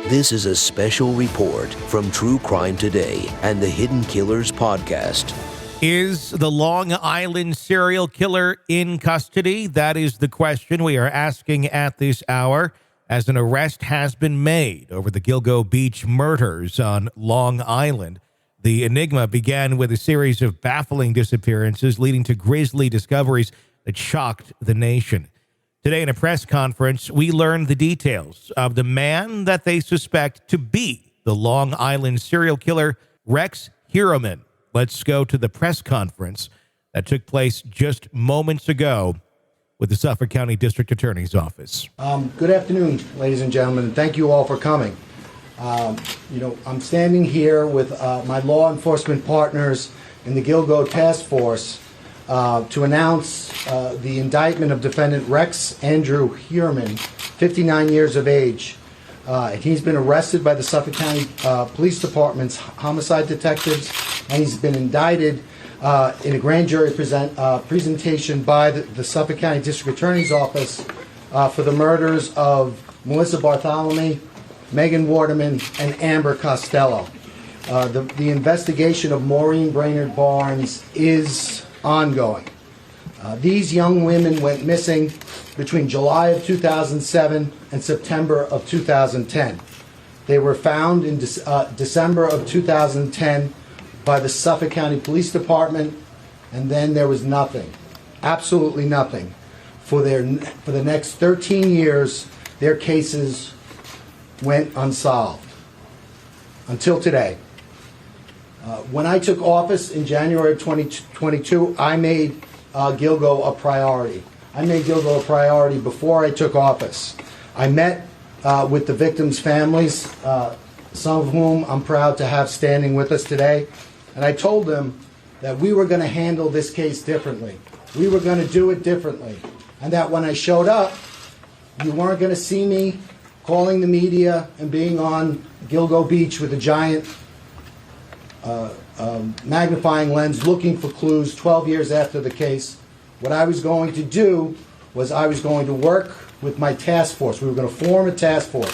This is a special report from True Crime Today and the Hidden Killers podcast. Is the Long Island serial killer in custody? That is the question we are asking at this hour, as an arrest has been made over the Gilgo Beach murders on Long Island. The enigma began with a series of baffling disappearances, leading to grisly discoveries that shocked the nation. Today, in a press conference, we learned the details of the man that they suspect to be the Long Island serial killer, Rex Heuermann. Let's go to the press conference that took place just moments ago with the Suffolk County District Attorney's Office. Good afternoon, ladies and gentlemen, and thank you all for coming. I'm standing here with my law enforcement partners in the Gilgo Task Force to announce the indictment of defendant Rex Andrew Heuermann, 59 years of age. He's been arrested by the Suffolk County Police Department's homicide detectives, and he's been indicted in a grand jury presentation by the Suffolk County District Attorney's Office for the murders of Melissa Barthelemy, Megan Waterman, and Amber Costello. The investigation of Maureen Brainard-Barnes is ongoing. These young women went missing between July of 2007 and September of 2010. They were found in December of 2010 by the Suffolk County Police Department, and then there was nothing, absolutely nothing. For the next 13 years, their cases went unsolved until today. When I took office in January of 2022, I made Gilgo a priority. I made Gilgo a priority before I took office. I met with the victims' families, some of whom I'm proud to have standing with us today, and I told them that we were going to handle this case differently. We were going to do it differently, and that when I showed up, you weren't going to see me calling the media and being on Gilgo Beach with a giant magnifying lens looking for clues 12 years after the case. What I was going to do was I was going to work with my task force. We were going to form a task force.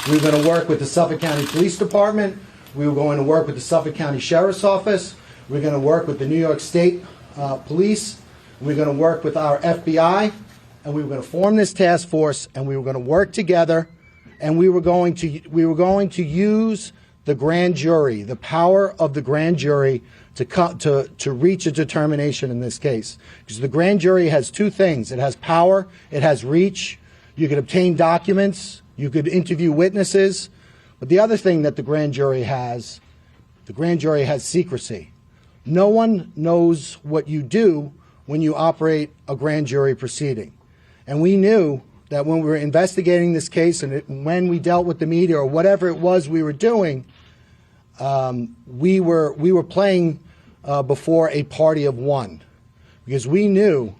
We were going to work with the Suffolk County Police Department. We were going to work with the Suffolk County Sheriff's Office. We were going to work with the New York State Police. We were going to work with our FBI. And we were going to form this task force, and we were going to work together, and we were going to use the grand jury, the power of the grand jury, to reach a determination in this case. Because the grand jury has two things. It has power, it has reach. You could obtain documents, you could interview witnesses. But the other thing that the grand jury has secrecy. No one knows what you do when you operate a grand jury proceeding. And we knew that when we were investigating this case and when we dealt with the media or whatever it was we were doing, we were playing before a party of one, because we knew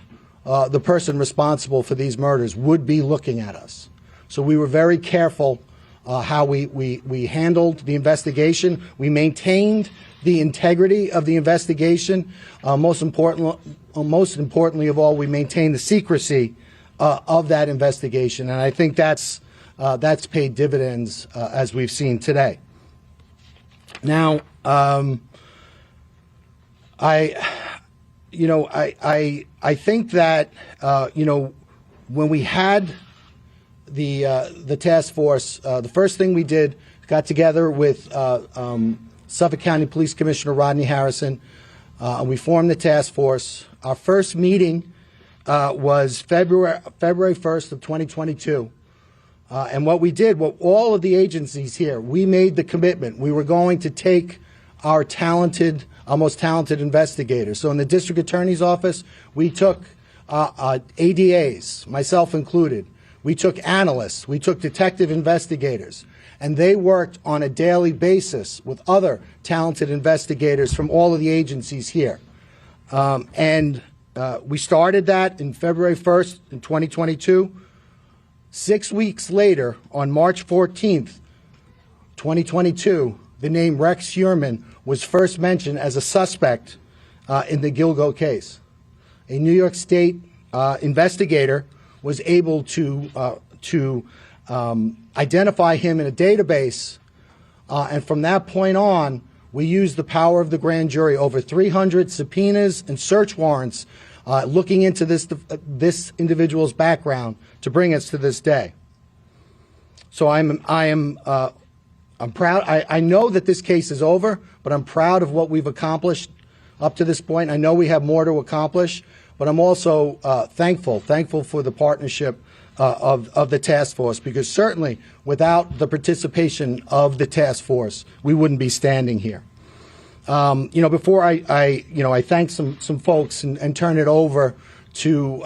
the person responsible for these murders would be looking at us. So we were very careful how we handled the investigation. We maintained the integrity of the investigation. Most importantly of all, we maintained the secrecy of that investigation, and I think that's paid dividends as we've seen today. Now, I think that when we had the task force, the first thing we did, got together with Suffolk County Police Commissioner Rodney Harrison, and we formed the task force. Our first meeting was February 1st of 2022. And what we did, all of the agencies here, we made the commitment. We were going to take our most talented investigators. So in the District Attorney's Office, we took ADAs, myself included. We took analysts. We took detective investigators. And they worked on a daily basis with other talented investigators from all of the agencies here. We started that in February 1st in 2022. 6 weeks later, on March 14th, 2022, the name Rex Heuermann was first mentioned as a suspect in the Gilgo case. A New York State investigator was able to to identify him in a database, and from that point on, we used the power of the grand jury, over 300 subpoenas and search warrants looking into this individual's background to bring us to this day. So I'm proud. I know that this case is over, but I'm proud of what we've accomplished up to this point. I know we have more to accomplish, but I'm also thankful for the partnership of the task force, because certainly without the participation of the task force, we wouldn't be standing here. Before I thank some folks and turn it over to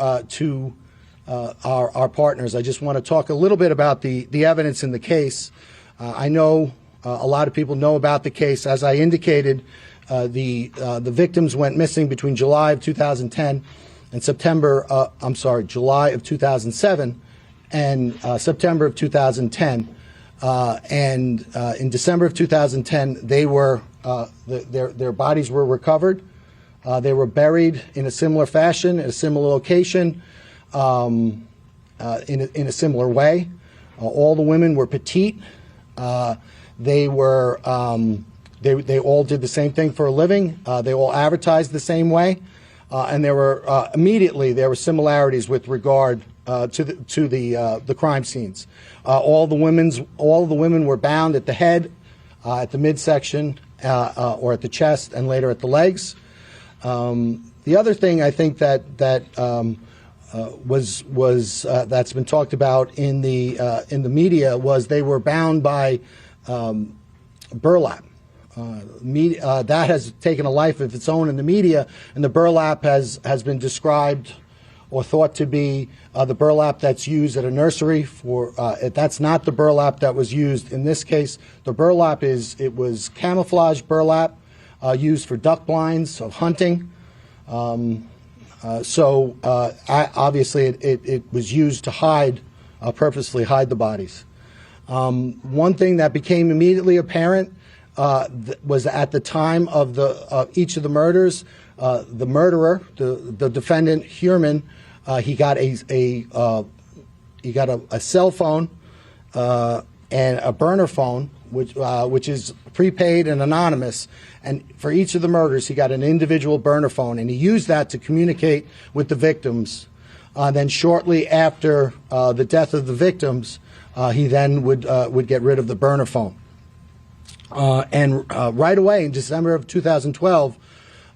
our partners, I just want to talk a little bit about the evidence in the case. I know a lot of people know about the case. As I indicated, the victims went missing between July of 2010 and July of 2007 and September of 2010. And in December of 2010, they were their bodies were recovered. They were buried in a similar fashion, in a similar location, in a similar way. All the women were petite. They were they all did the same thing for a living. They all advertised the same way, and there were similarities with regard to the crime scenes. All the women were bound at the head, at the midsection, or at the chest, and later at the legs. The other thing I think that that's been talked about in the media was they were bound by burlap. That has taken a life of its own in the media, and the burlap has been described or thought to be the burlap that's used at a nursery for. That's not the burlap that was used in this case. The burlap was camouflage burlap used for duck blinds of hunting. Obviously it was used to purposely hide the bodies. One thing that became immediately apparent was at the time of each of the murders, the murderer, the defendant Heuermann, he got a cell phone and a burner phone, which is prepaid and anonymous. And for each of the murders, he got an individual burner phone, and he used that to communicate with the victims. Then shortly after the death of the victims, he then would get rid of the burner phone. And right away in December of 2012,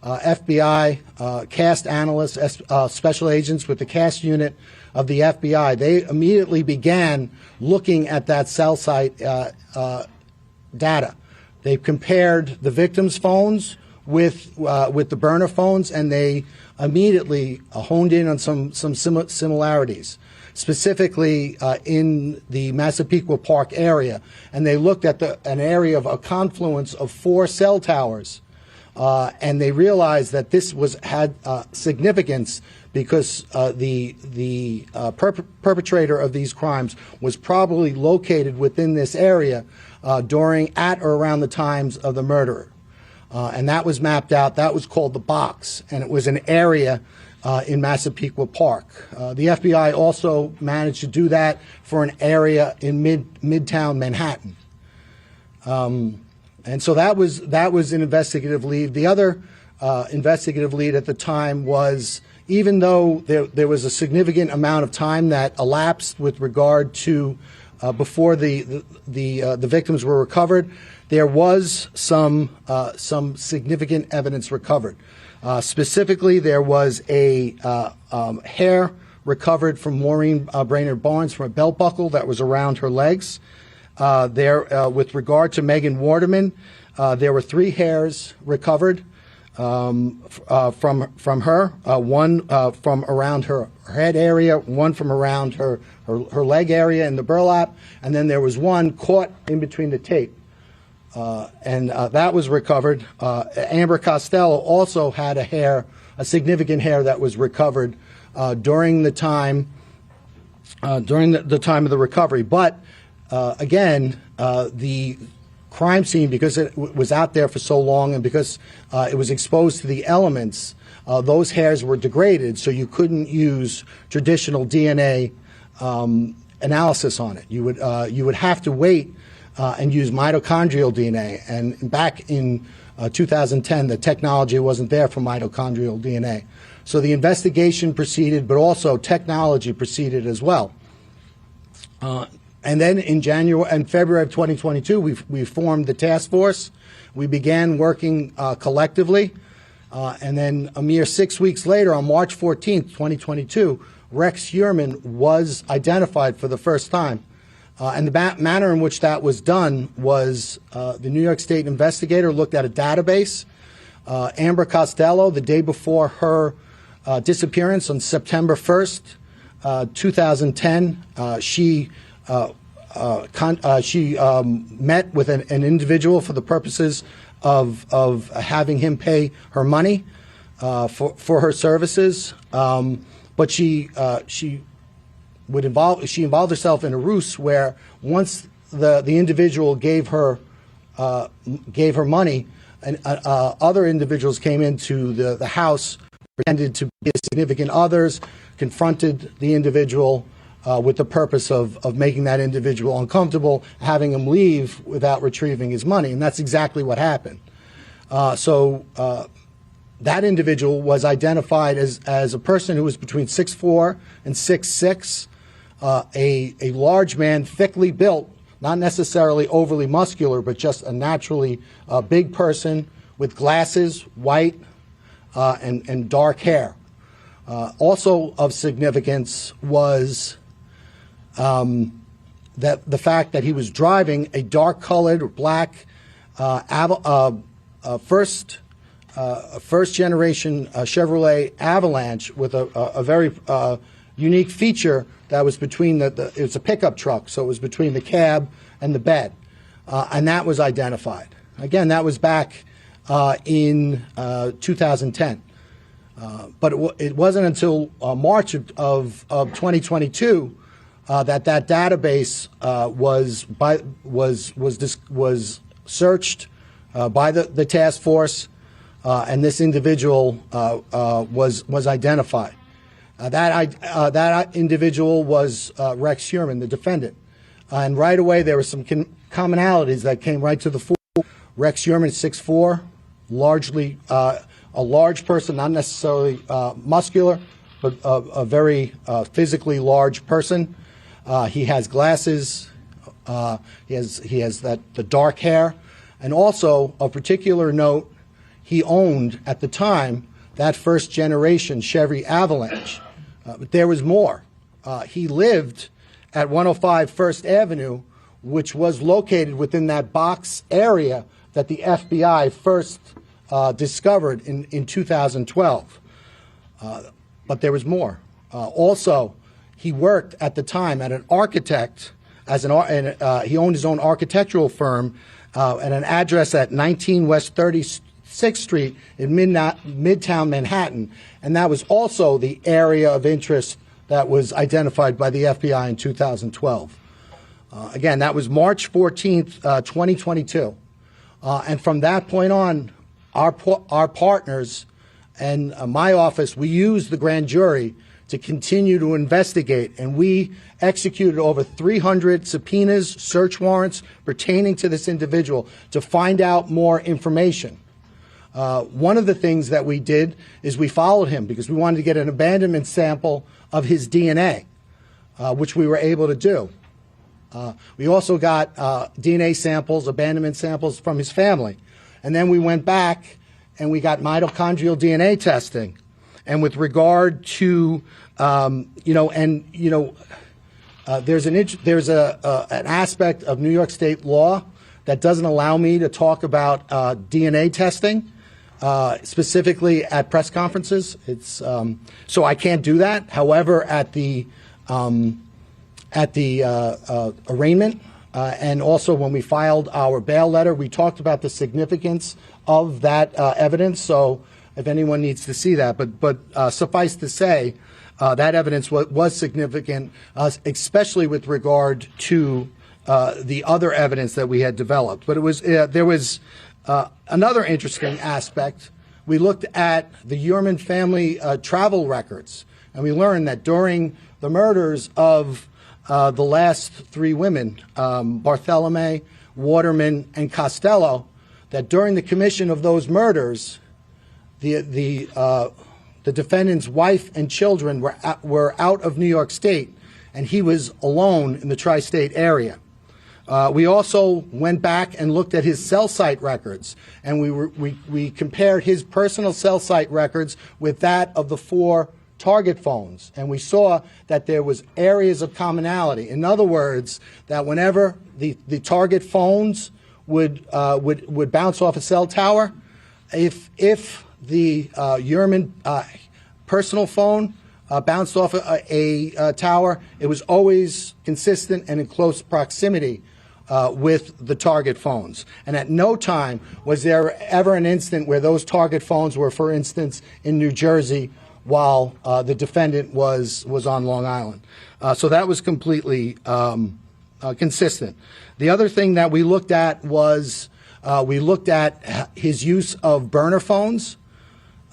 FBI CAST analysts, special agents with the CAST unit of the FBI, they immediately began looking at that cell site data. They compared the victims' phones with the burner phones, and they immediately honed in on some similarities, specifically in the Massapequa Park area. And they looked at an area of a confluence of 4 cell towers, and they realized that this had significance because the perpetrator of these crimes was probably located within this area at or around the times of the murder. And that was mapped out. That was called the box, and it was an area in Massapequa Park. The FBI also managed to do that for an area in Midtown Manhattan. And so that was an investigative lead. The other investigative lead at the time was, even though there was a significant amount of time that elapsed with regard to before the victims were recovered, there was some significant evidence recovered. Specifically, there was a hair recovered from Maureen Brainard-Barnes from a belt buckle that was around her legs. With regard to Megan Waterman, there were 3 hairs recovered from her, one from around her head area, one from around her leg area in the burlap, and then there was one caught in between the tape. And that was recovered. Amber Costello also had a significant hair that was recovered during the time of the recovery. But again, the crime scene, because it was out there for so long and because it was exposed to the elements, those hairs were degraded, so you couldn't use traditional DNA analysis on it. You would have to wait and use mitochondrial DNA. And back in 2010, the technology wasn't there for mitochondrial DNA. So the investigation proceeded, but also technology proceeded as well. And then in January and February of 2022, we formed the task force. We began working collectively. And then a mere 6 weeks later, on March 14th, 2022, Rex Heuermann was identified for the first time. And the manner in which that was done was the New York State investigator looked at a database. Amber Costello, the day before her disappearance on September 1st, 2010, she met with an individual for the purposes of having him pay her money for her services. But she involved herself in a ruse where once the individual gave her money, and other individuals came into the house, pretended to be significant others, confronted the individual with the purpose of making that individual uncomfortable, having him leave without retrieving his money, and that's exactly what happened. So that individual was identified as a person who was between 6'4" and 6'6", a large man, thickly built, not necessarily overly muscular, but just a naturally big person with glasses, white, and dark hair. Also of significance was that the fact that he was driving a dark-colored black first-generation Chevrolet Avalanche with a very unique feature that was between it's a pickup truck, so it was between the cab and the bed, and that was identified. Again, that was back in 2010. But it wasn't until March of 2022 that database was searched by the task force, and this individual was identified. That individual was Rex Heuermann, the defendant. And right away there were some commonalities that came right to the fore. Rex Heuermann, 6'4", largely a large person, not necessarily muscular, but a very physically large person. He has glasses. He has the dark hair, and also of particular note, he owned at the time that first generation Chevy Avalanche. But there was more. He lived at 105 First Avenue, which was located within that box area that the FBI first discovered in 2012. But there was more. Also, he worked at the time at an architect, he owned his own architectural firm at an address at 19 West 36th Street in Midtown Manhattan. And that was also the area of interest that was identified by the FBI in 2012. Again, that was March 14th, 2022. And from that point on, our partners and my office, we used the grand jury to continue to investigate, and we executed over 300 subpoenas, search warrants pertaining to this individual to find out more information. One of the things that we did is we followed him because we wanted to get an abandonment sample of his DNA, which we were able to do. We also got DNA samples, abandonment samples from his family. And then we went back and we got mitochondrial DNA testing. And with regard to, there's an aspect of New York State law that doesn't allow me to talk about DNA testing, specifically at press conferences. It's so I can't do that. However, at the arraignment and also when we filed our bail letter, we talked about the significance of that evidence. So if anyone needs to see that, but suffice to say, that evidence was significant, especially with regard to the other evidence that we had developed. But it was there was another interesting aspect. We looked at the Heuermann family travel records, and we learned that during the murders of the last three women, Barthelemy, Waterman, and Costello, that during the commission of those murders, the defendant's wife and children were out of New York State, and he was alone in the tri-state area. We also went back and looked at his cell site records, and we compared his personal cell site records with that of the four target phones, and we saw that there was areas of commonality. In other words, that whenever the target phones would bounce off a cell tower, if the Heuermann personal phone bounced off a tower, it was always consistent and in close proximity with the target phones. And at no time was there ever an instant where those target phones were, for instance, in New Jersey while the defendant was on Long Island. So that was completely consistent. The other thing that we looked at was we looked at his use of burner phones,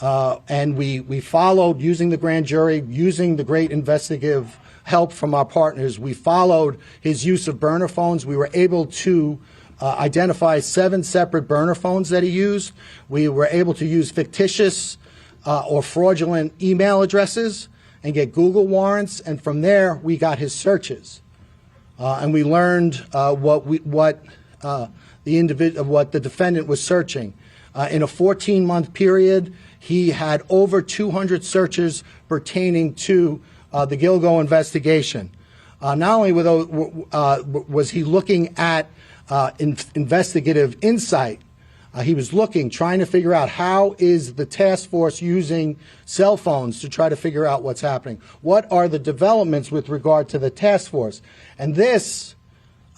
and we followed, using the grand jury, using the great investigative help from our partners, we followed his use of burner phones. We were able to identify 7 separate burner phones that he used. We were able to use fictitious or fraudulent email addresses and get Google warrants, and from there we got his searches. And we learned what the defendant was searching. In a 14-month period, he had over 200 searches pertaining to the Gilgo investigation. Not only was he looking at investigative insight, he was trying to figure out how is the task force using cell phones to try to figure out what's happening. What are the developments with regard to the task force? And this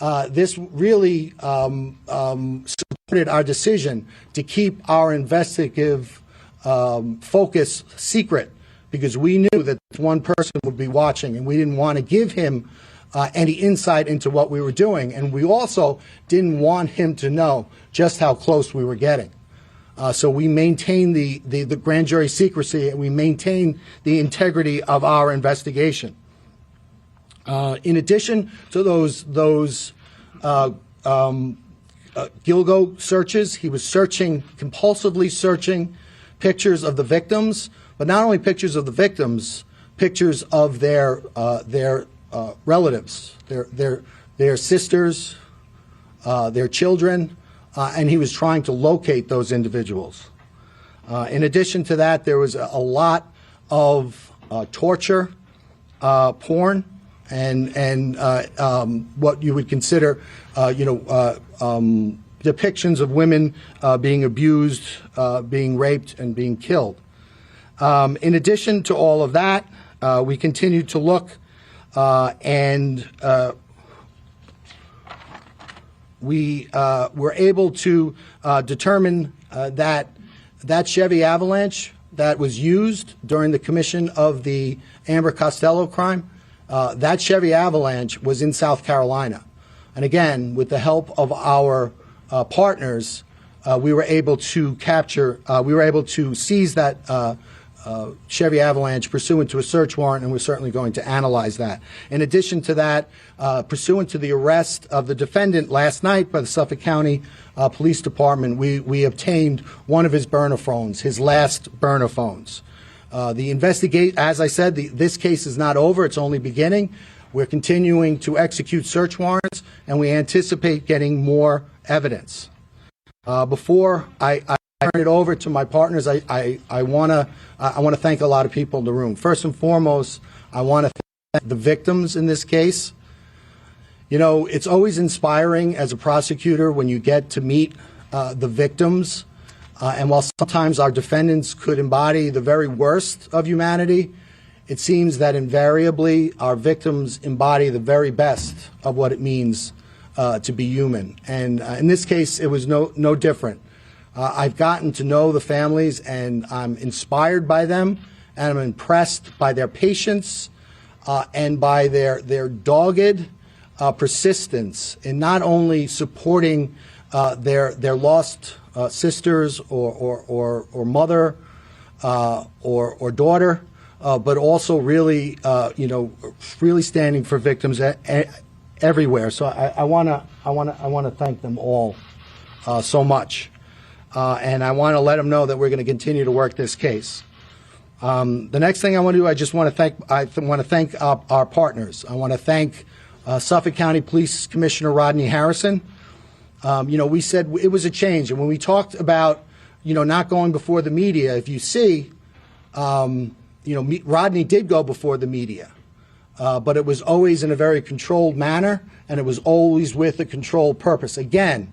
really supported our decision to keep our investigative focus secret, because we knew that one person would be watching, and we didn't want to give him any insight into what we were doing, and we also didn't want him to know just how close we were getting. So we maintained the grand jury secrecy, and we maintained the integrity of our investigation. In addition to those Gilgo searches, he was compulsively searching pictures of the victims, but not only pictures of the victims, pictures of their relatives, their sisters, their children, and he was trying to locate those individuals. In addition to that, there was a lot of torture, porn, and what you would consider, depictions of women being abused, being raped, and being killed. In addition to all of that, we continued to look, and we were able to determine that Chevy Avalanche that was used during the commission of the Amber Costello crime, that Chevy Avalanche was in South Carolina. And again, with the help of our partners, we were able to seize that Chevy Avalanche pursuant to a search warrant, and we're certainly going to analyze that. In addition to that, pursuant to the arrest of the defendant last night by the Suffolk County Police Department, we obtained one of his burner phones, his last burner phones. As I said, this case is not over, it's only beginning. We're continuing to execute search warrants, and we anticipate getting more evidence. Before I turn it over to my partners, I want to thank a lot of people in the room. First and foremost, I want to thank the victims in this case. You know, it's always inspiring as a prosecutor when you get to meet the victims. And while sometimes our defendants could embody the very worst of humanity, it seems that invariably our victims embody the very best of what it means to be human. And in this case, it was no different. I've gotten to know the families, and I'm inspired by them, and I'm impressed by their patience and by their dogged persistence in not only supporting their lost sisters or mother or daughter, but also really, really standing for victims everywhere. So I want to thank them all so much, and I want to let them know that we're going to continue to work this case. The next thing I want to do, I just want to thank our partners. I want to thank Suffolk County Police Commissioner Rodney Harrison. We said it was a change, and when we talked about not going before the media, if you see, Rodney did go before the media, but it was always in a very controlled manner, and it was always with a controlled purpose. Again,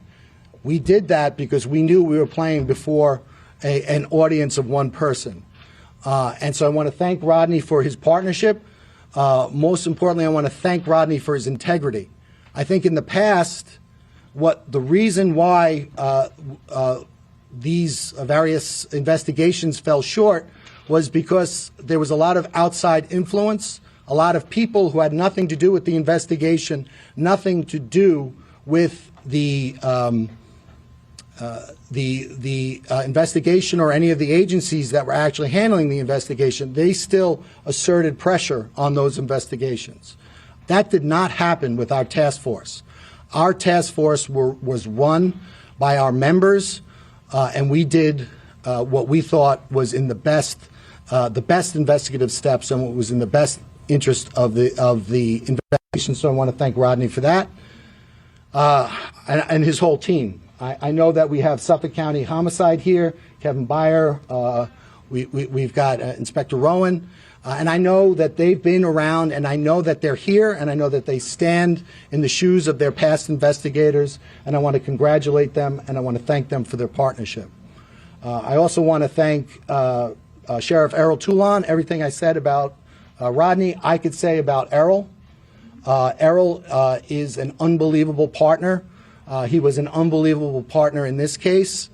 we did that because we knew we were playing before an audience of one person. And so I want to thank Rodney for his partnership. Most importantly, I want to thank Rodney for his integrity. I think in the past, the reason why these various investigations fell short was because there was a lot of outside influence, a lot of people who had nothing to do with the investigation, nothing to do with the investigation or any of the agencies that were actually handling the investigation. They still asserted pressure on those investigations. That did not happen with our task force. Our task force was run by our members, and we did what we thought was in the best investigative steps and what was in the best interest of the investigation. So I want to thank Rodney for that, and his whole team. I know that we have Suffolk County Homicide here, Kevin Beyer. We've got Inspector Rowan. And I know that they've been around, and I know that they're here, and I know that they stand in the shoes of their past investigators, and I want to congratulate them, and I want to thank them for their partnership. I also want to thank Sheriff Errol Toulon. Everything I said about Rodney, I could say about Errol. Errol is an unbelievable partner. He was an unbelievable partner in this case.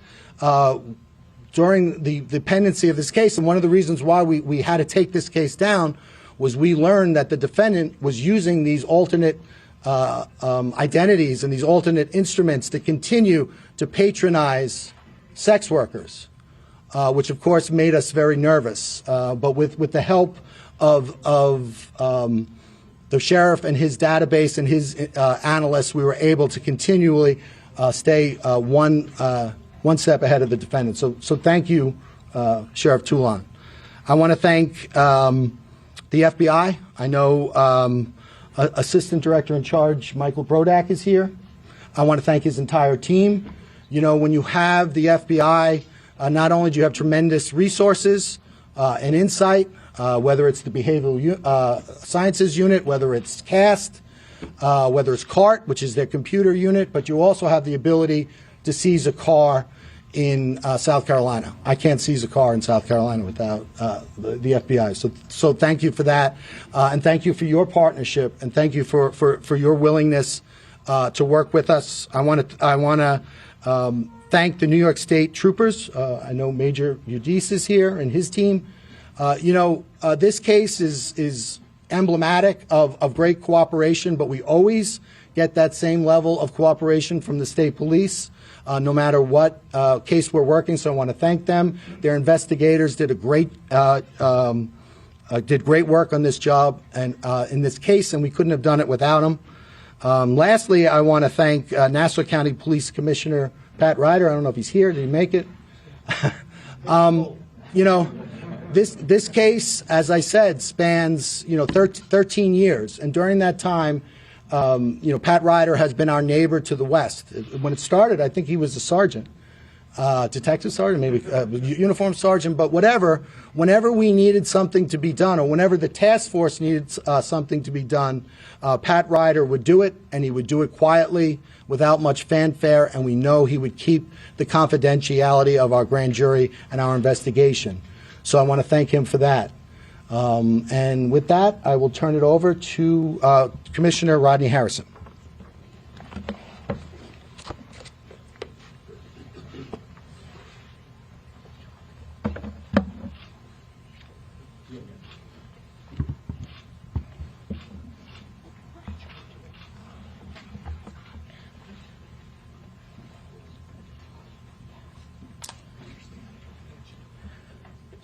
During the pendency of this case, and one of the reasons why we had to take this case down was we learned that the defendant was using these alternate identities and these alternate instruments to continue to patronize sex workers, which of course made us very nervous. But with the help of the sheriff and his database and his analysts, we were able to continually stay one step ahead of the defendant. So thank you, Sheriff Toulon. I want to thank the FBI. I know Assistant Director in Charge Michael Brodak is here. I want to thank his entire team. When you have the FBI, not only do you have tremendous resources and insight, whether it's the Behavioral Sciences Unit, whether it's CAST, whether it's CART, which is their computer unit, but you also have the ability to seize a car in South Carolina. I can't seize a car in South Carolina without the FBI. So thank you for that, and thank you for your partnership, and thank you for your willingness to work with us. I want to thank the New York State troopers. I know Major Udis is here and his team. This case is emblematic of great cooperation, but we always get that same level of cooperation from the state police, no matter what case we're working. So I want to thank them. Their investigators did great work on this job and in this case, and we couldn't have done it without them. Lastly, I want to thank Nassau County Police Commissioner Pat Ryder. I don't know if he's here. Did he make it? This case, as I said, spans 13 years, and during that time, Pat Ryder has been our neighbor to the west. When it started, I think he was a sergeant, detective sergeant, maybe uniform sergeant, but whatever. Whenever we needed something to be done, or whenever the task force needed something to be done, Pat Ryder would do it, and he would do it quietly, without much fanfare, and we know he would keep the confidentiality of our grand jury and our investigation. So I want to thank him for that. And with that, I will turn it over to Commissioner Rodney Harrison.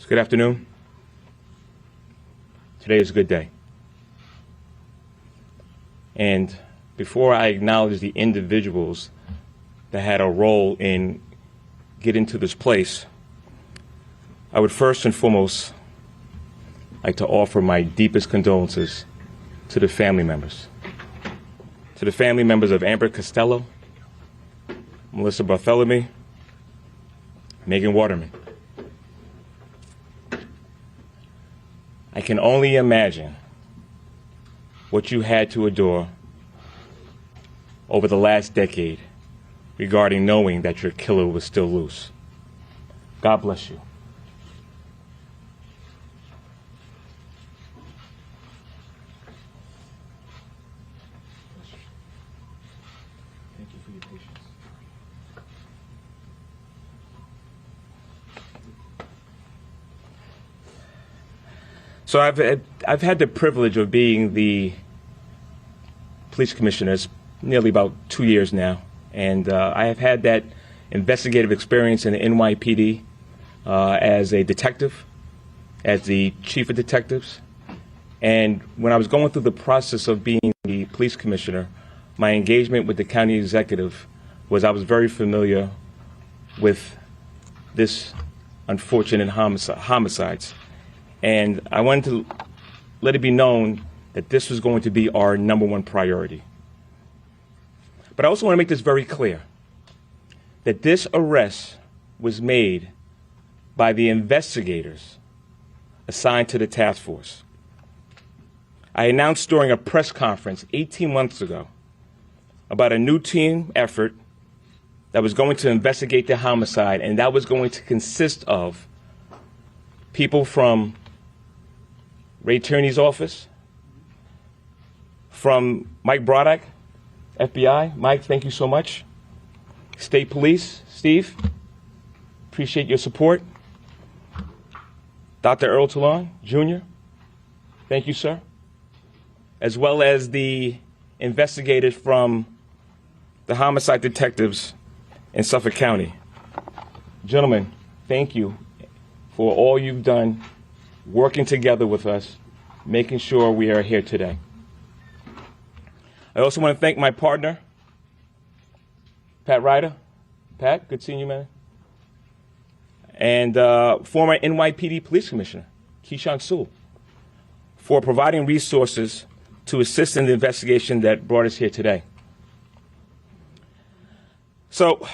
Good afternoon. Today is a good day. And before I acknowledge the individuals that had a role in getting to this place, I would first and foremost like to offer my deepest condolences to the family members. To the family members of Amber Costello, Melissa Barthelemy, Megan Waterman. I can only imagine what you had to endure over the last decade regarding knowing that your killer was still loose. God bless you. Thank you for your patience. So I've had the privilege of being the police commissioner nearly about 2 years now, and I have had that investigative experience in the NYPD as a detective, as the chief of detectives, and when I was going through the process of being the police commissioner, my engagement with the county executive was I was very familiar with this unfortunate homicides. And I wanted to let it be known that this was going to be our number one priority. But I also want to make this very clear, that this arrest was made by the investigators assigned to the task force. I announced during a press conference 18 months ago about a new team effort that was going to investigate the homicide, and that was going to consist of people from Ray Tierney's office, from Mike Broddock, FBI. Mike, thank you so much. State Police, Steve, appreciate your support. Dr. Earl Talon, Jr., thank you, sir. As well as the investigators from the homicide detectives in Suffolk County. Gentlemen, thank you for all you've done working together with us, making sure we are here today. I also want to thank my partner, Pat Ryder. Pat, good seeing you, man. And former NYPD Police Commissioner, Keyshawn Sewell, for providing resources to assist in the investigation that brought us here today. So,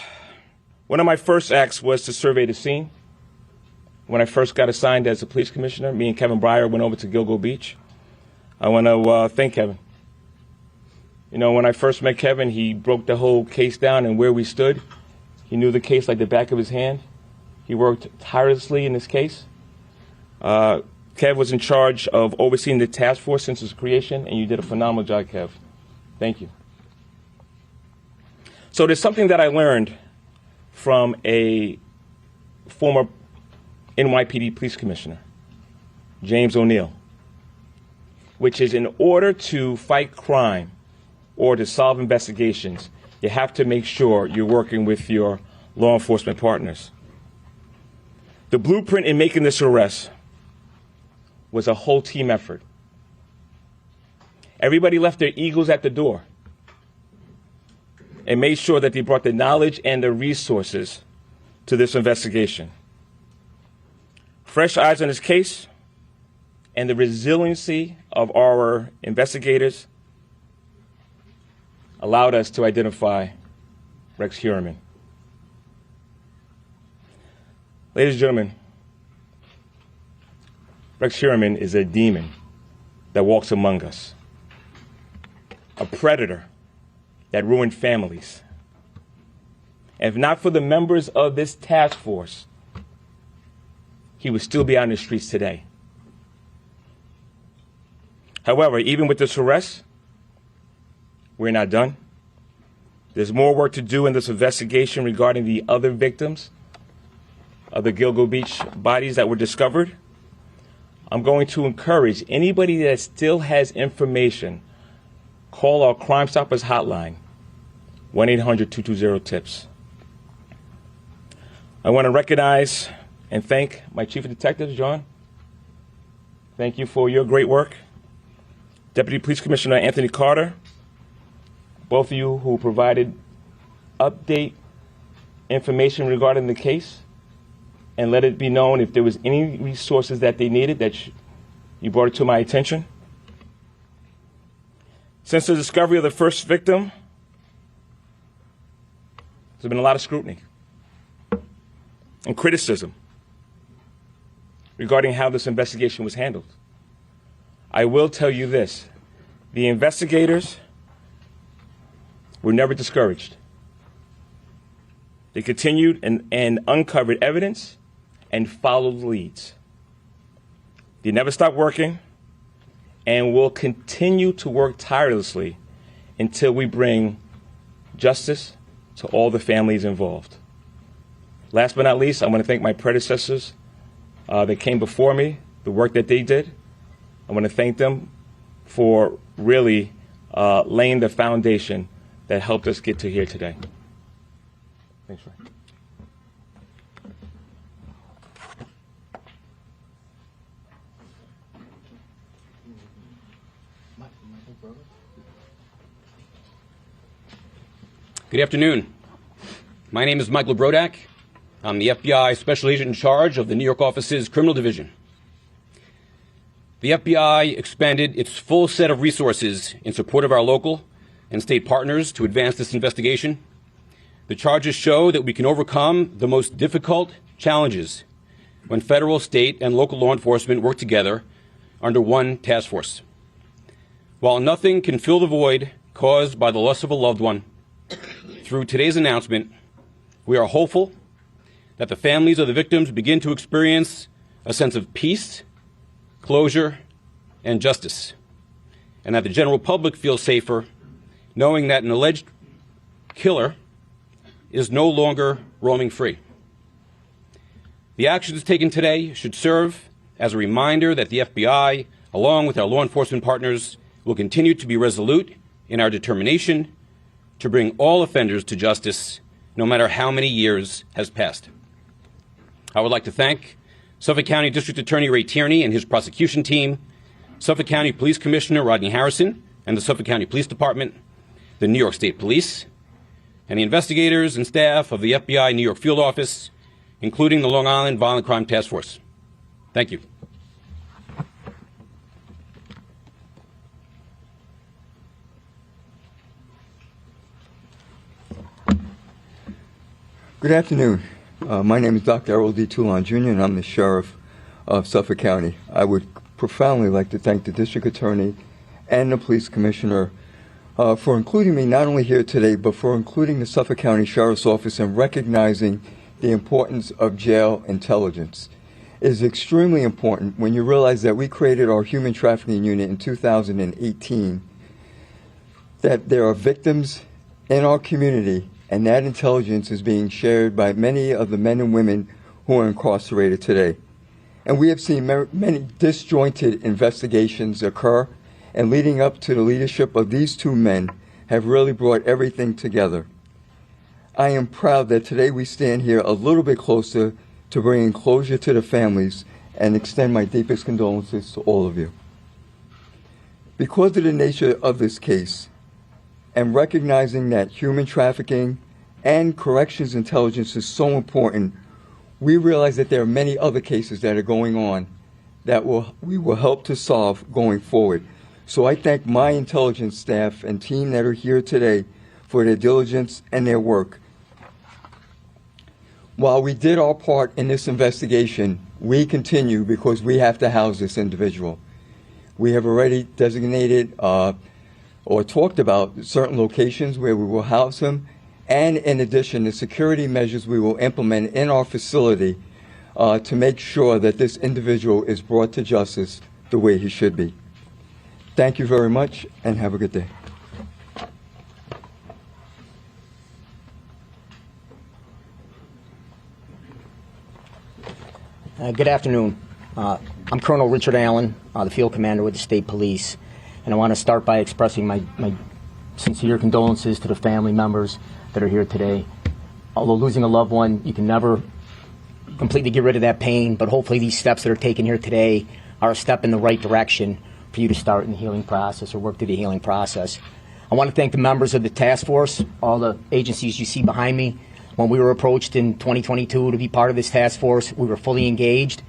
one of my first acts was to survey the scene. When I first got assigned as a police commissioner, me and Kevin Breyer went over to Gilgo Beach. I want to thank Kevin. You know, when I first met Kevin, he broke the whole case down and where we stood. He knew the case like the back of his hand. He worked tirelessly in this case. Kev was in charge of overseeing the task force since its creation, and you did a phenomenal job, Kev. Thank you. So there's something that I learned from a former NYPD police commissioner, James O'Neill, which is in order to fight crime or to solve investigations, you have to make sure you're working with your law enforcement partners. The blueprint in making this arrest was a whole team effort. Everybody left their egos at the door and made sure that they brought the knowledge and the resources to this investigation. Fresh eyes on this case and the resiliency of our investigators allowed us to identify Rex Heuermann. Ladies and gentlemen, Rex Heuermann is a demon that walks among us, a predator that ruined families. And if not for the members of this task force, he would still be out in the streets today. However, even with this arrest, we're not done. There's more work to do in this investigation regarding the other victims of the Gilgo Beach bodies that were discovered. I'm going to encourage anybody that still has information, call our Crime Stoppers hotline, 1-800-220-TIPS. I want to recognize and thank my chief of detectives, John. thank you for your great work. Deputy Police Commissioner Anthony Carter, both of you who provided update information regarding the case and let it be known if there was any resources that they needed that you brought it to my attention. Since the discovery of the first victim, there's been a lot of scrutiny and criticism regarding how this investigation was handled. I will tell you this, the investigators were never discouraged. They continued and uncovered evidence and followed leads. They never stopped working and will continue to work tirelessly until we bring justice to all the families involved. Last but not least, I want to thank my predecessors that came before me, the work that they did. I want to thank them for really laying the foundation that helped us get to here today. Thanks, Ray. Good afternoon. My name is Michael Brodak. I'm the FBI Special Agent in charge of the New York office's Criminal Division. The FBI expended its full set of resources in support of our local and state partners to advance this investigation. The charges show that we can overcome the most difficult challenges when federal, state, and local law enforcement work together under one task force. While nothing can fill the void caused by the loss of a loved one, through today's announcement, we are hopeful that the families of the victims begin to experience a sense of peace, closure, and justice, and that the general public feels safer knowing that an alleged killer is no longer roaming free. The actions taken today should serve as a reminder that the FBI, along with our law enforcement partners, will continue to be resolute in our determination to bring all offenders to justice, no matter how many years has passed. I would like to thank Suffolk County District Attorney Ray Tierney and his prosecution team, Suffolk County Police Commissioner Rodney Harrison and the Suffolk County Police Department, the New York State Police, and the investigators and staff of the FBI New York Field Office, including the Long Island Violent Crime Task Force. Thank you. Good afternoon. My name is Dr. Errol D. Toulon Jr., and I'm the Sheriff of Suffolk County. I would profoundly like to thank the District Attorney and the Police Commissioner for including me not only here today, but for including the Suffolk County Sheriff's Office and recognizing the importance of jail intelligence. It is extremely important when you realize that we created our human trafficking unit in 2018, that there are victims in our community, and that intelligence is being shared by many of the men and women who are incarcerated today. And we have seen many disjointed investigations occur, and leading up to the leadership of these two men have really brought everything together. I am proud that today we stand here a little bit closer to bringing closure to the families and extend my deepest condolences to all of you. Because of the nature of this case, and recognizing that human trafficking and corrections intelligence is so important, we realize that there are many other cases that are going on that we will help to solve going forward. So I thank my intelligence staff and team that are here today for their diligence and their work. While we did our part in this investigation, we continue because we have to house this individual. We have already designated or talked about certain locations where we will house him, and in addition, the security measures we will implement in our facility to make sure that this individual is brought to justice the way he should be. Thank you very much, and have a good day. Good afternoon. I'm Colonel Richard Allen, the field commander with the State Police, and I want to start by expressing my sincere condolences to the family members that are here today. Although losing a loved one, you can never completely get rid of that pain, but hopefully these steps that are taken here today are a step in the right direction for you to start in the healing process or work through the healing process. I want to thank the members of the task force, all the agencies you see behind me. When we were approached in 2022 to be part of this task force, we were fully engaged.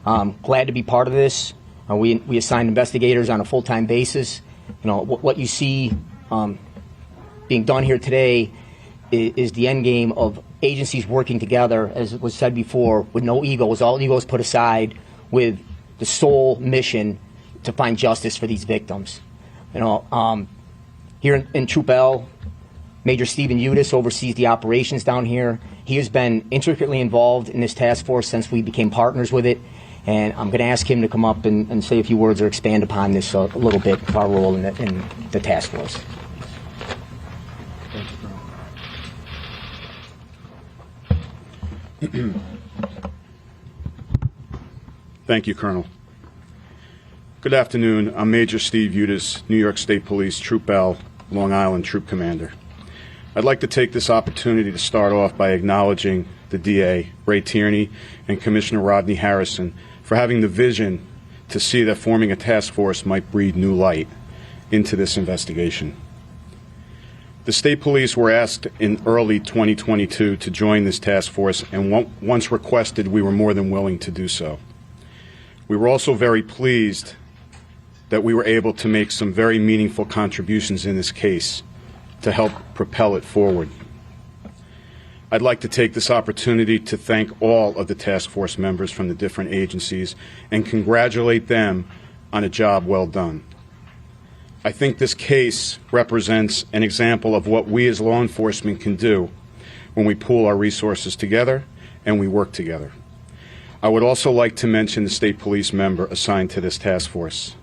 Glad to be part of this. We assigned investigators on a full-time basis. You know, what you see being done here today is the end game of agencies working together, as was said before, with no egos, all egos put aside, with the sole mission to find justice for these victims. You know, here in Troop L, Major Stephen Udis oversees the operations down here. He has been intricately involved in this task force since we became partners with it, and I'm going to ask him to come up and say a few words or expand upon this a little bit of our role in the task force. Thank you, Colonel. Good afternoon. I'm Major Steve Udis, New York State Police, Troop L, Long Island Troop Commander. I'd like to take this opportunity to start off by acknowledging the DA, Ray Tierney, and Commissioner Rodney Harrison for having the vision to see that forming a task force might breathe new light into this investigation. The state police were asked in early 2022 to join this task force, and once requested, we were more than willing to do so. We were also very pleased that we were able to make some very meaningful contributions in this case to help propel it forward. I'd like to take this opportunity to thank all of the task force members from the different agencies and congratulate them on a job well done. I think this case represents an example of what we as law enforcement can do when we pool our resources together and we work together. I would also like to mention the state police member assigned to this task force.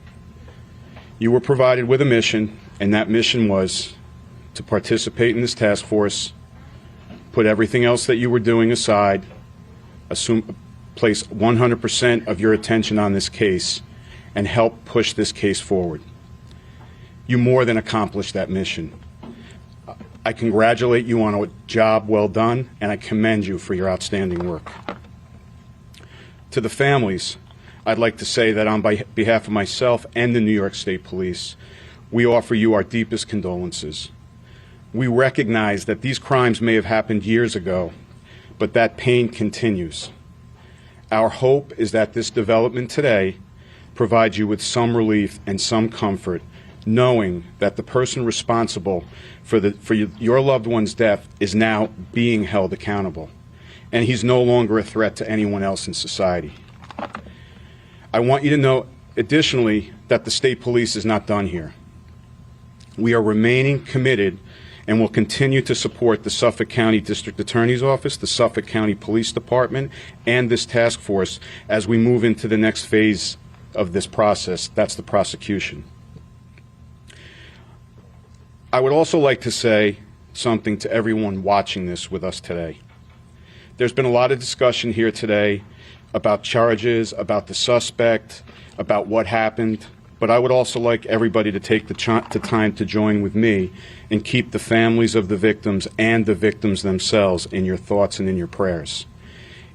You were provided with a mission, and that mission was to participate in this task force, put everything else that you were doing aside, place 100% of your attention on this case, and help push this case forward. You more than accomplished that mission. I congratulate you on a job well done, and I commend you for your outstanding work. To the families, I'd like to say that on behalf of myself and the New York State Police, we offer you our deepest condolences. We recognize that these crimes may have happened years ago, but that pain continues. Our hope is that this development today provides you with some relief and some comfort, knowing that the person responsible for your loved one's death is now being held accountable, and he's no longer a threat to anyone else in society. I want you to know, additionally, that the state police is not done here. We are remaining committed and will continue to support the Suffolk County District Attorney's Office, the Suffolk County Police Department, and this task force as we move into the next phase of this process. That's the prosecution. I would also like to say something to everyone watching this with us today. There's been a lot of discussion here today about charges, about the suspect, about what happened, but I would also like everybody to take the time to join with me and keep the families of the victims and the victims themselves in your thoughts and in your prayers.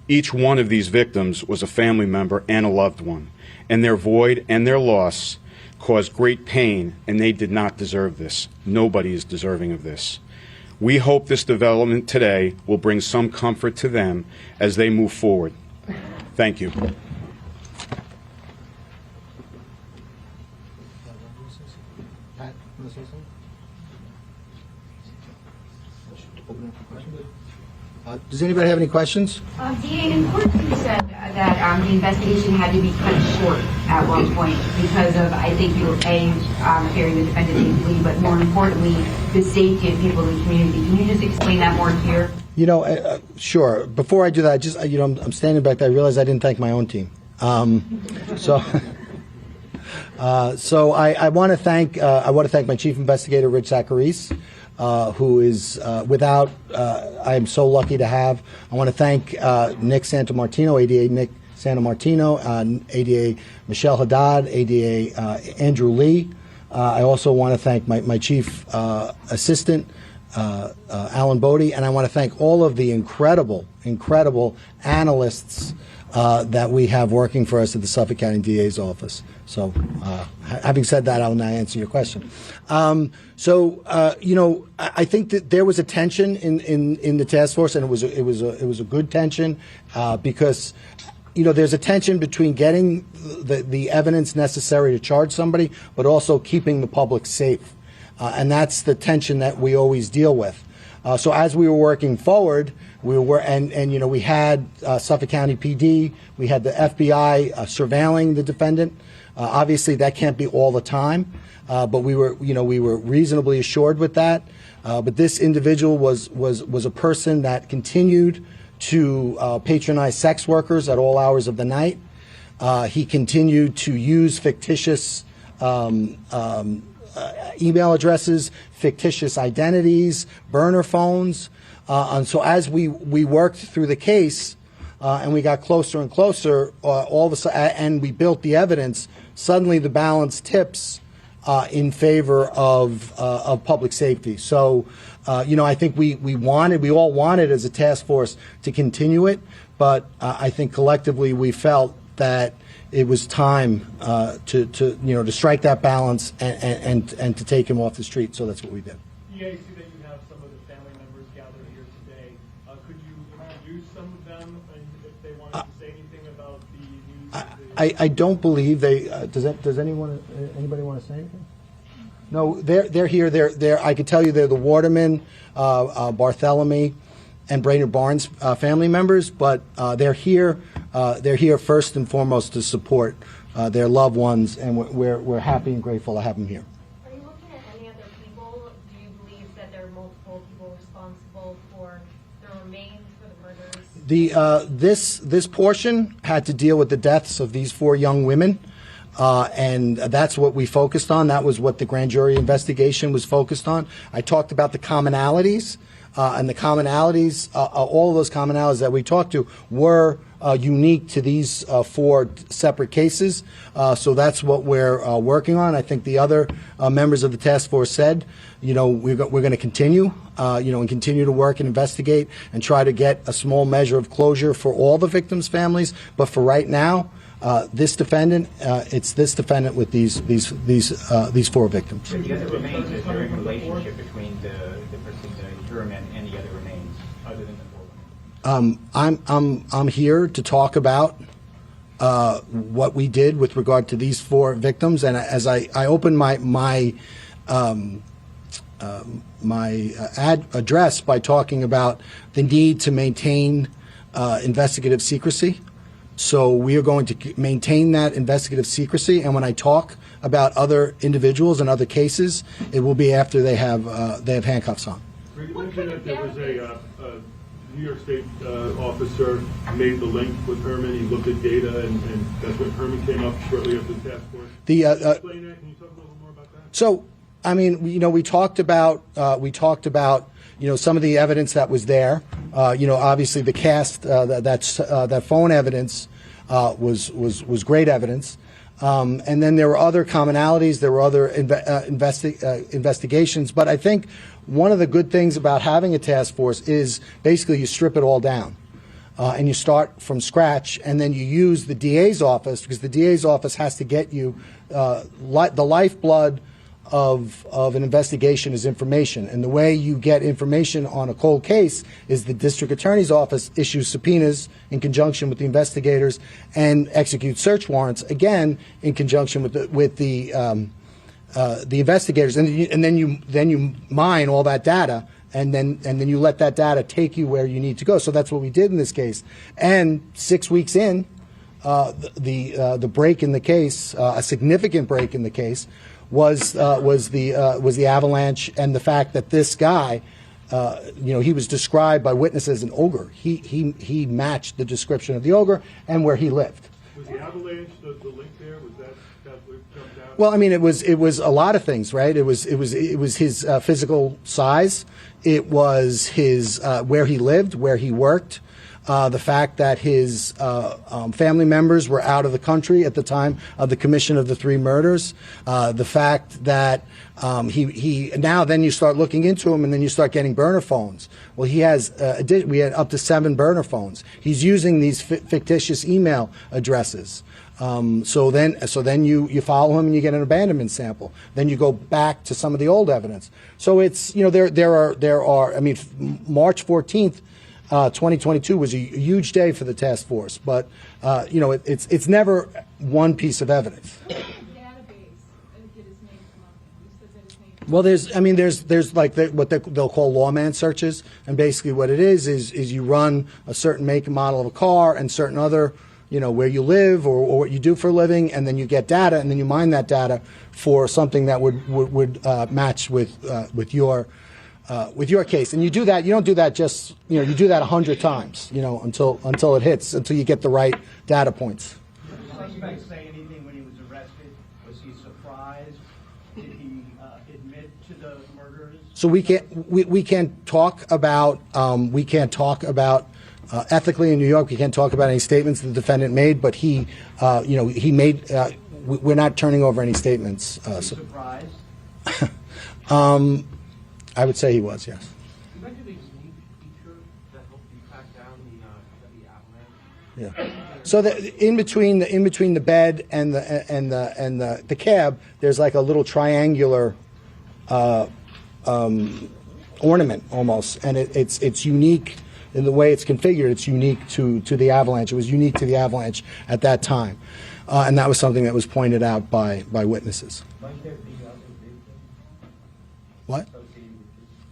Each one of these victims was a family member and a loved one, and their void and their loss caused great pain, and they did not deserve this. Nobody is deserving of this. We hope this development today will bring some comfort to them as they move forward. Thank you. Does anybody have any questions? DA, in court you said that the investigation had to be cut short at one point because of, I think you were fearing the defendant being flee, but more importantly, the safety of people in the community. Can you just explain that more here? You know, sure. Before I do that, I'm standing back there. I realized I didn't thank my own team. So I want to thank my chief investigator, Rich Zacharis, who is I am so lucky to have. I want to thank Nick Santamartino, ADA Nick Santamartino, ADA Michelle Haddad, ADA Andrew Lee. I also want to thank my chief assistant, Alan Bodie, and I want to thank all of the incredible analysts that we have working for us at the Suffolk County DA's office. So, having said that, I'll now answer your question. I think that there was a tension in the task force, and it was a good tension because, there's a tension between getting the evidence necessary to charge somebody, but also keeping the public safe, and that's the tension that we always deal with. So as we were working forward, we had Suffolk County PD, we had the FBI surveilling the defendant. Obviously, that can't be all the time, but we were reasonably assured with that. But this individual was a person that continued to patronize sex workers at all hours of the night. He continued to use fictitious email addresses, fictitious identities, burner phones. And so as we worked through the case and we got closer and closer, all of a sudden, and we built the evidence, suddenly the balance tips in favor of public safety. So, I think we all wanted as a task force to continue it, but I think collectively we felt that it was time to strike that balance and to take him off the street. So that's what we did. Yeah, I see that you have some of the family members gathered here today. Could you introduce some of them, and if they wanted to say anything about the news? I don't believe they. Does anybody want to say anything? No, they're here. They're. I could tell you they're the Waterman, Barthelemy, and Brainard-Barnes family members, but they're here. They're here first and foremost to support their loved ones, and we're happy and grateful to have them here. Are you looking at any other people? Do you believe that there are multiple people responsible for the remains for the murders? This portion had to deal with the deaths of these 4 young women. And that's what we focused on. That was what the grand jury investigation was focused on. I talked about the commonalities, and the commonalities, all of those commonalities that we talked to were unique to these 4 separate cases. So that's what we're working on. I think the other members of the task force said, we're going to continue, and continue to work and investigate and try to get a small measure of closure for all the victims' families. But for right now, this defendant, it's this defendant with these 4 victims. The other remains, is there a relationship between the person, the Heuermann, and the other remains, other than the 4 women? I'm here to talk about what we did with regard to these 4 victims, and as I opened my address by talking about the need to maintain investigative secrecy. So we are going to maintain that investigative secrecy, and when I talk about other individuals and other cases, it will be after they have handcuffs on. You mentioned that there was a New York State officer made the link with Heuermann. He looked at data, and that's when Heuermann came up shortly after the task force. Explain that. Can you talk a little more about that? So, I mean, we talked about some of the evidence that was there. Obviously the cast, that phone evidence was great evidence. And then there were other commonalities, there were other investigations. But I think one of the good things about having a task force is basically you strip it all down. And you start from scratch, and then you use the DA's office, because the DA's office has to get you the lifeblood of an investigation is information. And the way you get information on a cold case is the district attorney's office issues subpoenas in conjunction with the investigators and executes search warrants, again, in conjunction with the investigators. And then you mine all that data, and then you let that data take you where you need to go. So that's what we did in this case. And 6 weeks in, the break in the case, a significant break in the case, was the avalanche and the fact that this guy, he was described by witnesses as an ogre. He matched the description of the ogre and where he lived. Was the avalanche the link there? Was that what jumped out? Well, I mean, it was a lot of things, right? It was his physical size. It was his where he lived, where he worked. the fact that his family members were out of the country at the time of the commission of the 3 murders, the fact that he now then you start looking into him and then you start getting burner phones. Well, he has we had up to 7 burner phones. He's using these fictitious email addresses. So then you follow him and you get an abandonment sample. Then you go back to some of the old evidence. So it's, you know, there are I mean, March 14th, 2022 was a huge day for the task force, but you know, it's never one piece of evidence. Well, there's like what they'll call lawman searches, and basically what it is you run a certain make and model of a car and certain other, you know, where you live or what you do for a living, and then you get data, and then you mine that data for something that would match with your case. And you do that. You don't do that just, you know, you do that 100 times, you know, until it hits, until you get the right data points. Did the suspect say anything when he was arrested? Was he surprised? Did he admit to the murders? So we can't talk about ethically in New York. We can't talk about any statements the defendant made, but he made. We're not turning over any statements. Surprised? I would say he was, yes. You mentioned a unique feature that helped you track down the avalanche. Yeah. So in between the bed and the cab, there's like a little triangular ornament almost, and it's unique in the way it's configured. It's unique to the avalanche. It was unique to the avalanche at that time, and that was something that was pointed out by witnesses. What?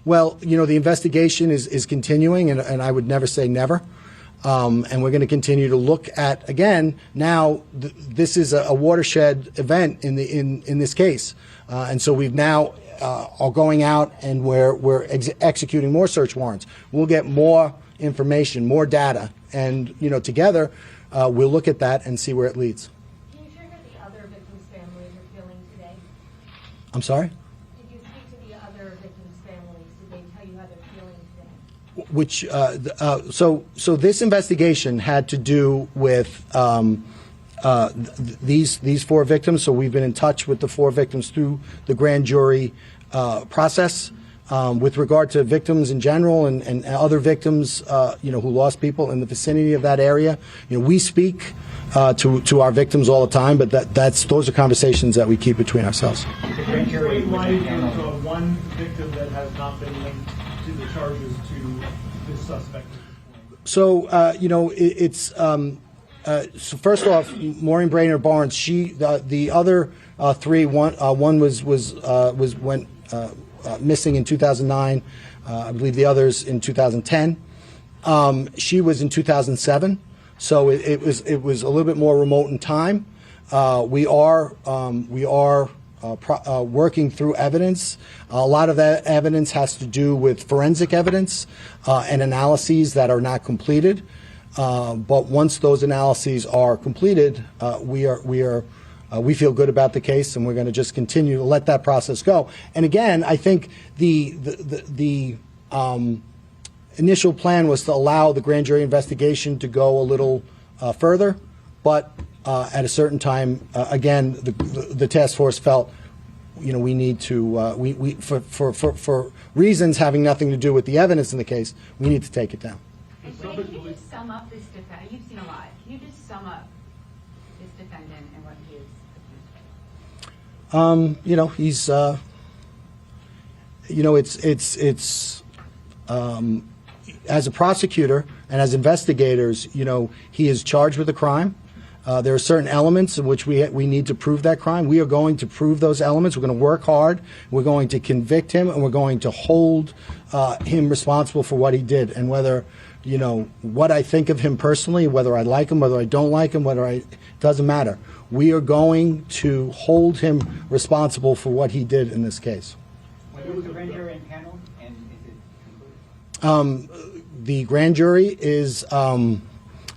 Well, you know, the investigation is continuing, and I would never say never. And we're going to continue to look at, again, now this is a watershed event in this case. And so we've now are going out and we're executing more search warrants. We'll get more information, more data, and, you know, together we'll look at that and see where it leads. Can you share how the other victims' families are feeling today? I'm sorry? Did you speak to the other victims' families? Did they tell you how they're feeling today? Which so this investigation had to do with these 4 victims. So we've been in touch with the 4 victims through the grand jury process. With regard to victims in general and other victims, you know, who lost people in the vicinity of that area, you know, we speak to our victims all the time, but those are conversations that we keep between ourselves. The grand jury was one victim that has not been linked to the charges to this suspect. So you know, so first off, Maureen Brainard-Barnes, the other 3, one went missing in 2009. I believe the others in 2010. She was in 2007, so it was a little bit more remote in time. We are working through evidence. A lot of that evidence has to do with forensic evidence and analyses that are not completed. But once those analyses are completed, we feel good about the case, and we're going to just continue to let that process go. And again, I think the initial plan was to allow the grand jury investigation to go a little further, but at a certain time, again, the task force felt, you know, we need to for reasons having nothing to do with the evidence in the case, we need to take it down. Can you just sum up this defendant? You've seen a lot. Can you just sum up this defendant and what he is accused of? You know, he's, you know, it's as a prosecutor and as investigators, you know, he is charged with a crime. There are certain elements in which we need to prove that crime. We are going to prove those elements. We're going to work hard. We're going to convict him, and we're going to hold him responsible for what he did. And whether, you know, what I think of him personally, whether I like him, whether I don't like him, it doesn't matter. We are going to hold him responsible for what he did in this case. When was the grand jury in panel, and is it concluded? The grand jury is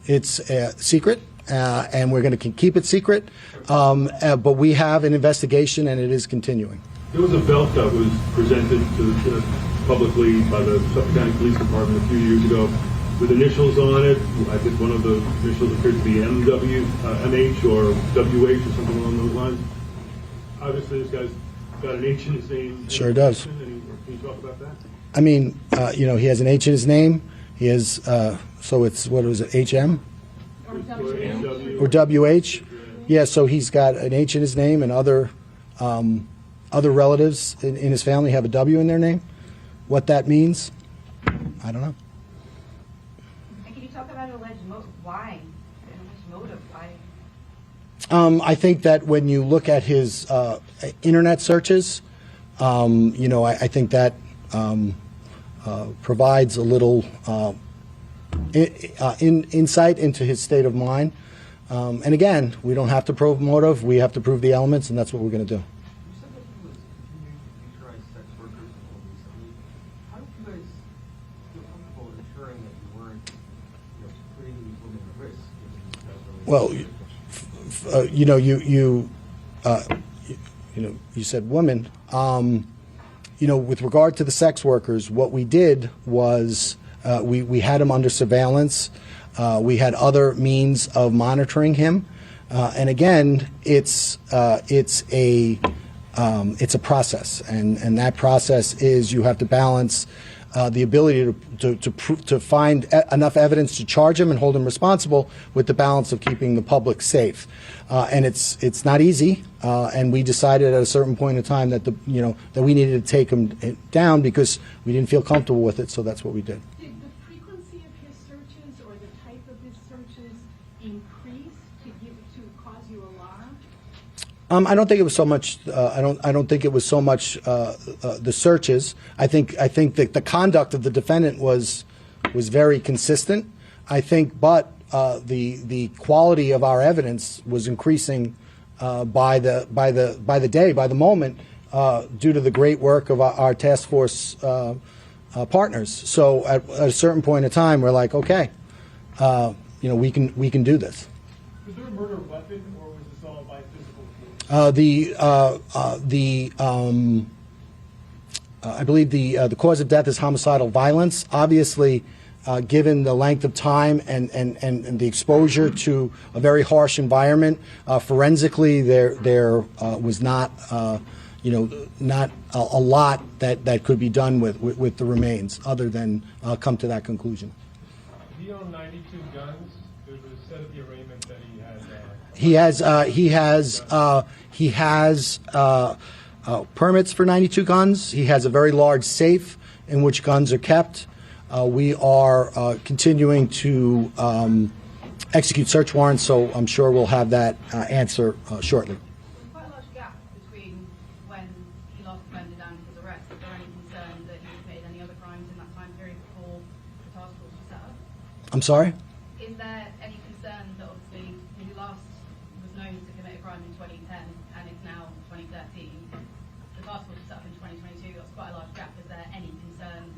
it's secret. And we're going to keep it secret, but we have an investigation, and it is continuing. There was a belt that was presented publicly by the Suffolk County Police Department a few years ago with initials on it. I think one of the initials appears to be MW, MH or WH or something along those lines. Obviously, this guy's got an H in his name. Sure does. Can you talk about that? I mean, he has an H in his name. He has, so it's, what was it, HM? Or WH? Yeah, so he's got an H in his name, and other relatives in his family have a W in their name. What that means, I don't know. And can you talk about alleged why? Alleged motive, why? I think that when you look at his internet searches, I think that provides a little insight into his state of mind. And again, we don't have to prove motive. We have to prove the elements, and that's what we're going to do. You said that he was continuing to neutralize sex workers until recently. How did you guys feel comfortable ensuring that you weren't putting these women at risk? Well, you said women. With regard to the sex workers, what we did was we had him under surveillance. We had other means of monitoring him, and again, it's a process, and that process is you have to balance the ability to find enough evidence to charge him and hold him responsible with the balance of keeping the public safe, and it's not easy. And we decided at a certain point in time that that we needed to take him down because we didn't feel comfortable with it. So that's what we did. Did the frequency of his searches or the type of his searches increase to cause you alarm? I don't think it was so much. I don't think it was so much the searches. I think that the conduct of the defendant was very consistent. I think, but the quality of our evidence was increasing by the day, by the moment, due to the great work of our task force partners. So at a certain point in time, we're like, okay, we can do this. Was there a murder weapon, or was this all by physical force? I believe the cause of death is homicidal violence. Obviously, given the length of time and the exposure to a very harsh environment, forensically there was not not a lot that could be done with the remains, other than come to that conclusion. He owned 92 guns. There was said at the arraignment that he had. He has permits for 92 guns. He has a very large safe in which guns are kept. We are continuing to execute search warrants, so I'm sure we'll have that answer shortly. There's quite a large gap between when he last defended and his arrest. Is there any concern that he committed any other crimes in that time period before the task force was set up? I'm sorry? Is there any concern that obviously he last was known to commit a crime in 2010 and it's now 2013? The task force was set up in 2022. That's quite a large gap. Is there any concern?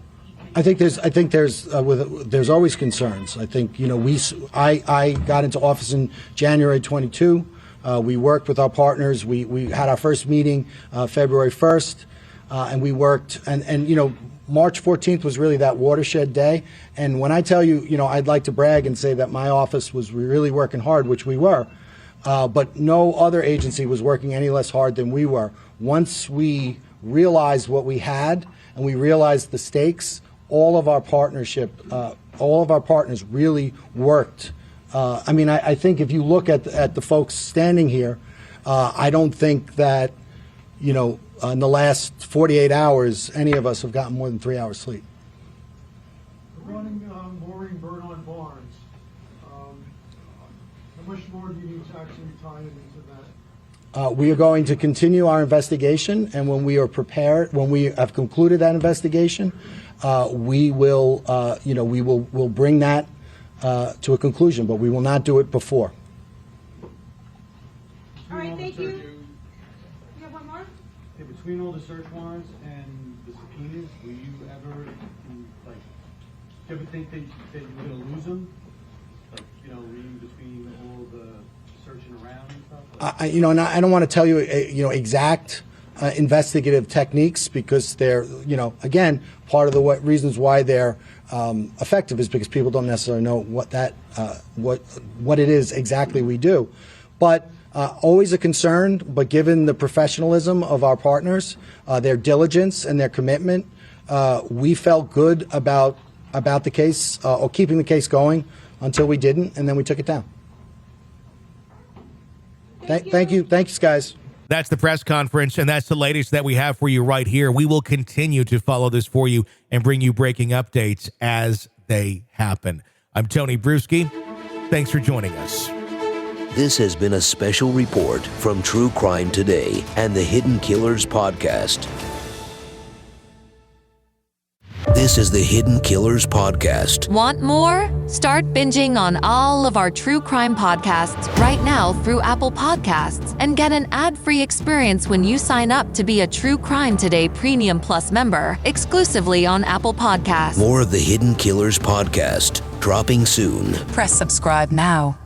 I think there's always concerns. I think I got into office in January 22. We worked with our partners. We had our first meeting February 1st, and we worked. And March 14th was really that watershed day. And when I tell you, I'd like to brag and say that my office was really working hard, which we were. But no other agency was working any less hard than we were. Once we realized what we had and we realized the stakes, all of our partners really worked. I think if you look at the folks standing here, I don't think that, in the last 48 hours, any of us have gotten more than 3 hours sleep. Running Maureen Brainard-Barnes, how much more do you need to actually tie into that? We are going to continue our investigation, and when we are prepared, when we have concluded that investigation, we will we'll bring that to a conclusion, but we will not do it before. All right, thank you. You have one more? Okay, between all the search warrants and the subpoenas, will you ever, think that you're going to lose them? Reading between all the searching around and stuff? And I don't want to tell you, exact investigative techniques because they're, again, part of the reasons why they're effective is because people don't necessarily know what it is exactly we do. But always a concern, but given the professionalism of our partners, their diligence and their commitment, we felt good about the case or keeping the case going until we didn't, and then we took it down. Thank you. Thanks, guys. That's the press conference, and that's the latest that we have for you right here. We will continue to follow this for you and bring you breaking updates as they happen. I'm Tony Bruschi. Thanks for joining us. This has been a special report from True Crime Today and the Hidden Killers podcast. This is the Hidden Killers podcast. Want more? Start binging on all of our true crime podcasts right now through Apple Podcasts and get an ad-free experience when you sign up to be a True Crime Today Premium Plus member exclusively on Apple Podcasts. More of the Hidden Killers podcast dropping soon. Press subscribe now.